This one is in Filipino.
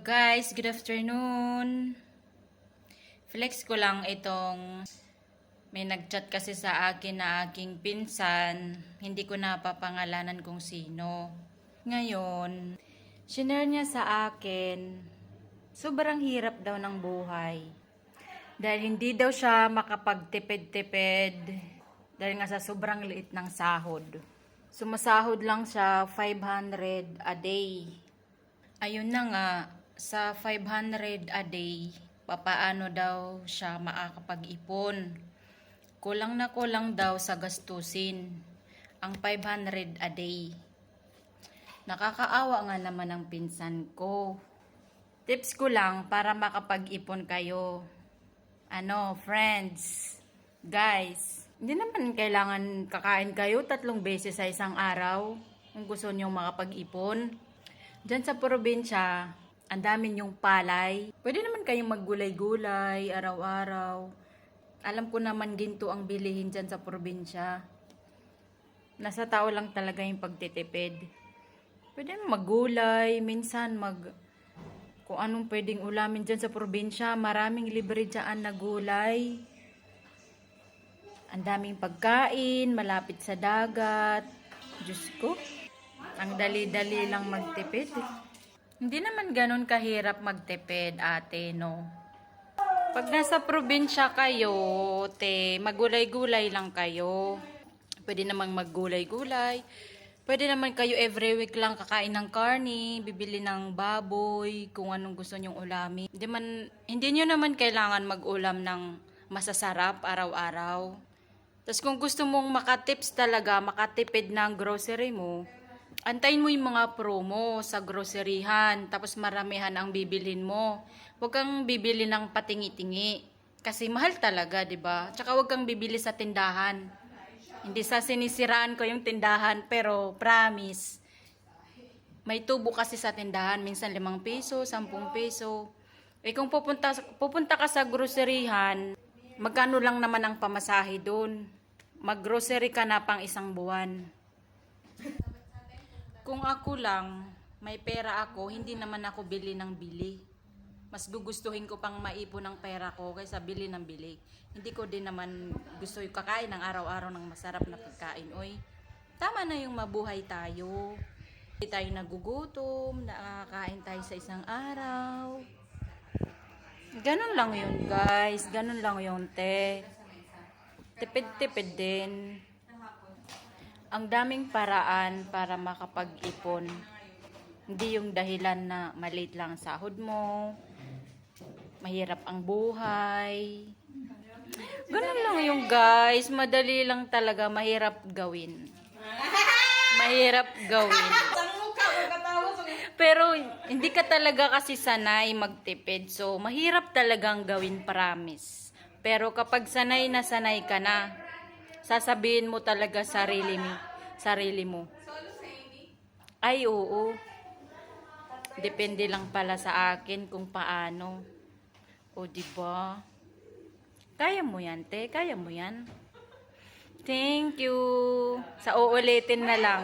Guys, good afternoon. Flex ko lang itong may nagchat kasi sa akin na aking pinsan. Hindi ko napapangalanan kung sino. Ngayon, shinare niya sa akin, sobrang hirap daw ng buhay. Dahil hindi daw siya makapagtipid-tipid dahil nga sa sobrang liit ng sahod. Sumasahod lang siya 500 a day. Ayun na nga, sa 500 a day, papaano daw siya makakapag-ipon? Kulang na kulang daw sa gastusin ang 500 a day. Nakakaawa nga naman ang pinsan ko. Tips ko lang para makapag-ipon kayo. Friends, guys, hindi naman kailangan kakain kayo 3 beses sa isang araw kung gusto nyo makapag-ipon. Diyan sa probinsya, ang dami yung palay. Pwede naman kayong maggulay-gulay araw-araw. Alam ko naman ginto ang bilihin dyan sa probinsya. Nasa tao lang talaga yung pagtitipid. Pwede maggulay, minsan kung anong pwedeng ulamin dyan sa probinsya. Maraming libre dyan na gulay. Ang daming pagkain, malapit sa dagat. Diyos ko, ang dali-dali lang magtipid. Hindi naman ganun kahirap magtipid, ate, no? Pag nasa probinsya kayo, magulay-gulay lang kayo. Pwede namang maggulay-gulay. Pwede naman kayo every week lang kakain ng karne, bibili ng baboy, kung anong gusto nyong ulamin. Hindi nyo naman kailangan mag-ulam ng masasarap araw-araw. Tapos kung gusto mong makatips talaga, makatipid ng grocery mo, antayin mo yung mga promo sa groceryhan, tapos maramihan ang bibilhin mo. Huwag kang bibili ng patingi-tingi. Kasi mahal talaga, 'di ba? Tsaka huwag kang bibili sa tindahan. Hindi sa sinisiraan ko yung tindahan, pero promise, may tubo kasi sa tindahan. Minsan 5 piso, 10 piso. Kung pupunta ka sa groceryhan, magkano lang naman ang pamasahe doon? Mag-grocery ka na pang 1 buwan. Kung ako lang, may pera ako, hindi naman ako bili ng bili. Mas gugustuhin ko pang maipon ng pera ko kaysa bili ng bili. Hindi ko din naman gusto yung kakain ng araw-araw ng masarap na pagkain. Oy, tama na yung mabuhay tayo. Hindi tayo nagugutom, nakakain tayo sa isang araw. Ganun lang yun, guys. Ganun lang yun, te. Tipid-tipid din. Ang daming paraan para makapag-ipon. Hindi yung dahilan na maliit lang sahod mo, mahirap ang buhay. Ganun lang yung guys, madali lang talaga, mahirap gawin. Mahirap gawin. Pero hindi ka talaga kasi sanay magtipid, so mahirap talagang gawin, promise. Pero kapag sanay ka na, sasabihin mo talaga sarili mo. Ay, oo. Depende lang pala sa akin kung paano. O, diba? Kaya mo yan, te. Kaya mo yan. Thank you. Sa uulitin na lang.